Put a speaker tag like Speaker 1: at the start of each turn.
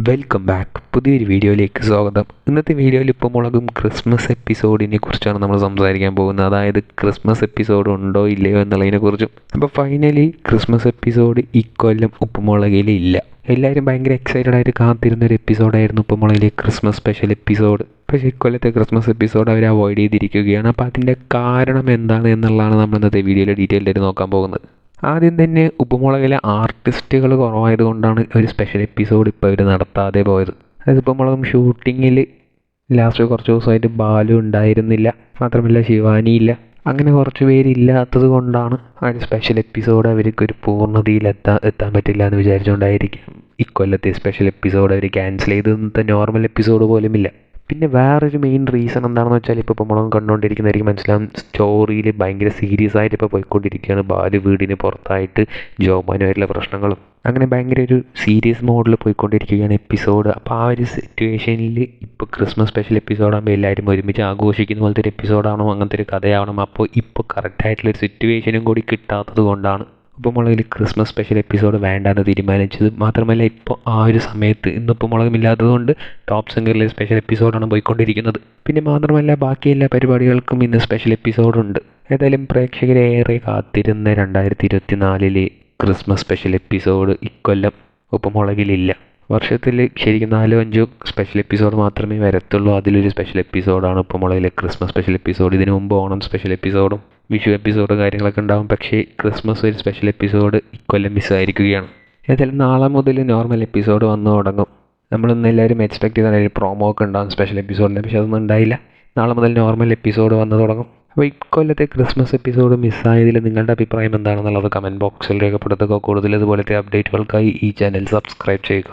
Speaker 1: Welcome back. പുതിയൊരു വീഡിയോയിലേക്ക് സ്വാഗതം. ഇന്നത്തെ വീഡിയോയിൽ ഉപ്പുമുളകും ക്രിസ്മസ് എപ്പിസോഡിനെ കുറിച്ചാണ് നമ്മൾ സംസാരിക്കാൻ പോകുന്നത്. അതായത് ക്രിസ്മസ് എപ്പിസോഡ് ഉണ്ടോ ഇല്ലയോ എന്നുള്ളതിനെക്കുറിച്ചും. അപ്പോൾ ഫൈനലി ക്രിസ്മസ് എപ്പിസോഡ് ഇക്കൊല്ലം ഉപ്പുമുളകിൽ ഇല്ല. എല്ലാവരും ഭയങ്കര എക്സൈറ്റഡ് ആയിട്ട് കാത്തിരുന്നൊരു എപ്പിസോഡായിരുന്നു ഉപ്പുമുളകിലെ ക്രിസ്മസ് സ്പെഷ്യൽ എപ്പിസോഡ്. പക്ഷേ ഇക്കൊല്ലത്തെ ക്രിസ്മസ് എപ്പിസോഡ് അവർ അവോയ്ഡ് ചെയ്തിരിക്കുകയാണ്. അപ്പോൾ അതിൻ്റെ കാരണം എന്താണ് എന്നുള്ളതാണ് നമ്മൾ ഇന്നത്തെ വീഡിയോയിൽ ഡീറ്റെയിൽ ആയിട്ട് നോക്കാൻ പോകുന്നത്. ആദ്യം തന്നെ ഉപ്പുമുളകിലെ ആർട്ടിസ്റ്റുകൾ കുറവായത് കൊണ്ടാണ് ഒരു സ്പെഷ്യൽ എപ്പിസോഡ് ഇപ്പോൾ ഇവർ നടത്താതെ പോയത്. അതായത് ഉപ്പുമുളകും ഷൂട്ടിങ്ങിൽ ലാസ്റ്റ് കുറച്ച് ദിവസമായിട്ട് ബാലു ഉണ്ടായിരുന്നില്ല, മാത്രമല്ല ശിവാനി ഇല്ല. അങ്ങനെ കുറച്ച് പേരില്ലാത്തത് കൊണ്ടാണ് ആ ഒരു സ്പെഷ്യൽ എപ്പിസോഡ് അവർക്ക് ഒരു പൂർണ്ണതയിൽ എത്താൻ പറ്റില്ല എന്ന് വിചാരിച്ചുകൊണ്ടായിരിക്കും ഇക്കൊല്ലത്തെ സ്പെഷ്യൽ എപ്പിസോഡ് അവർ ക്യാൻസൽ ചെയ്ത്. ഇന്നത്തെ നോർമൽ എപ്പിസോഡ് പോലും ഇല്ല. പിന്നെ വേറൊരു മെയിൻ റീസൺ എന്താണെന്ന് വെച്ചാൽ ഇപ്പോൾ ഉപ്പുമുളകും കണ്ടുകൊണ്ടിരിക്കുന്നതായിരിക്കും മനസ്സിലാവും, സ്റ്റോറിയിൽ ഭയങ്കര സീരിയസ് ആയിട്ട് ഇപ്പോൾ പോയിക്കൊണ്ടിരിക്കുകയാണ്. ബാലു വീടിന് പുറത്തായിട്ട് ജോബാനുമായിട്ടുള്ള പ്രശ്നങ്ങളും അങ്ങനെ ഭയങ്കര ഒരു സീരിയസ് മോഡിൽ പോയിക്കൊണ്ടിരിക്കുകയാണ് എപ്പിസോഡ്. അപ്പോൾ ആ ഒരു സിറ്റുവേഷനിൽ ഇപ്പോൾ ക്രിസ്മസ് സ്പെഷ്യൽ എപ്പിസോഡാകുമ്പോൾ എല്ലാവരും ഒരുമിച്ച് ആഘോഷിക്കുന്ന പോലത്തെ ഒരു എപ്പിസോഡാണോ, അങ്ങനത്തെ ഒരു കഥയാവണം. അപ്പോൾ ഇപ്പോൾ കറക്റ്റായിട്ടുള്ളൊരു സിറ്റുവേഷനും കൂടി കിട്ടാത്തത് കൊണ്ടാണ് ഉപ്പുമുളകിൽ ക്രിസ്മസ് സ്പെഷ്യൽ എപ്പിസോഡ് വേണ്ടാന്ന് തീരുമാനിച്ചത്. മാത്രമല്ല ഇപ്പോൾ ആ ഒരു സമയത്ത് ഇന്ന് ഉപ്പുമുളകും കൊണ്ട് ടോപ്പ് സിംഗറിലെ സ്പെഷ്യൽ എപ്പിസോഡാണ് പോയിക്കൊണ്ടിരിക്കുന്നത്. പിന്നെ മാത്രമല്ല ബാക്കി എല്ലാ പരിപാടികൾക്കും ഇന്ന് സ്പെഷ്യൽ എപ്പിസോഡുണ്ട്. ഏതായാലും പ്രേക്ഷകരെ ഏറെ കാത്തിരുന്ന 2024 ക്രിസ്മസ് സ്പെഷ്യൽ എപ്പിസോഡ് ഇക്കൊല്ലം ഉപ്പുമുളകിലില്ല. വർഷത്തിൽ ശരിക്കും 4-5 സ്പെഷ്യൽ എപ്പിസോഡ് മാത്രമേ വരത്തുള്ളൂ. അതിലൊരു സ്പെഷ്യൽ എപ്പിസോഡാണ് ഉപ്പുമുളകിലെ ക്രിസ്മസ് സ്പെഷ്യൽ എപ്പിസോഡ്. ഇതിനു മുമ്പ് ഓണം സ്പെഷ്യൽ എപ്പിസോഡും വിഷു എപ്പിസോഡും കാര്യങ്ങളൊക്കെ ഉണ്ടാകും. പക്ഷേ ക്രിസ്മസ് ഒരു സ്പെഷ്യൽ എപ്പിസോഡ് ഇക്കൊല്ലം മിസ്സായിരിക്കുകയാണ്. ഏതായാലും നാളെ മുതൽ നോർമൽ എപ്പിസോഡ് വന്നു തുടങ്ങും. നമ്മളിന്ന് എല്ലാവരും എക്സ്പെക്ട് ചെയ്ത ഒരു പ്രൊമോ ഒക്കെ ഉണ്ടാകും സ്പെഷ്യൽ എപ്പിസോഡിൻ്റെ, പക്ഷേ അതൊന്നും ഉണ്ടായില്ല. നാളെ മുതൽ നോർമൽ എപ്പിസോഡ് വന്നു തുടങ്ങും. അപ്പോൾ ഇക്കൊല്ലത്തെ ക്രിസ്മസ് എപ്പിസോഡ് മിസ്സായതിൽ നിങ്ങളുടെ അഭിപ്രായം എന്താണെന്നുള്ളത് കമൻറ്റ് ബോക്സിൽ രേഖപ്പെടുത്തുക. കൂടുതൽ ഇതുപോലത്തെ അപ്ഡേറ്റുകൾക്കായി ഈ ചാനൽ സബ്സ്ക്രൈബ് ചെയ്യുക.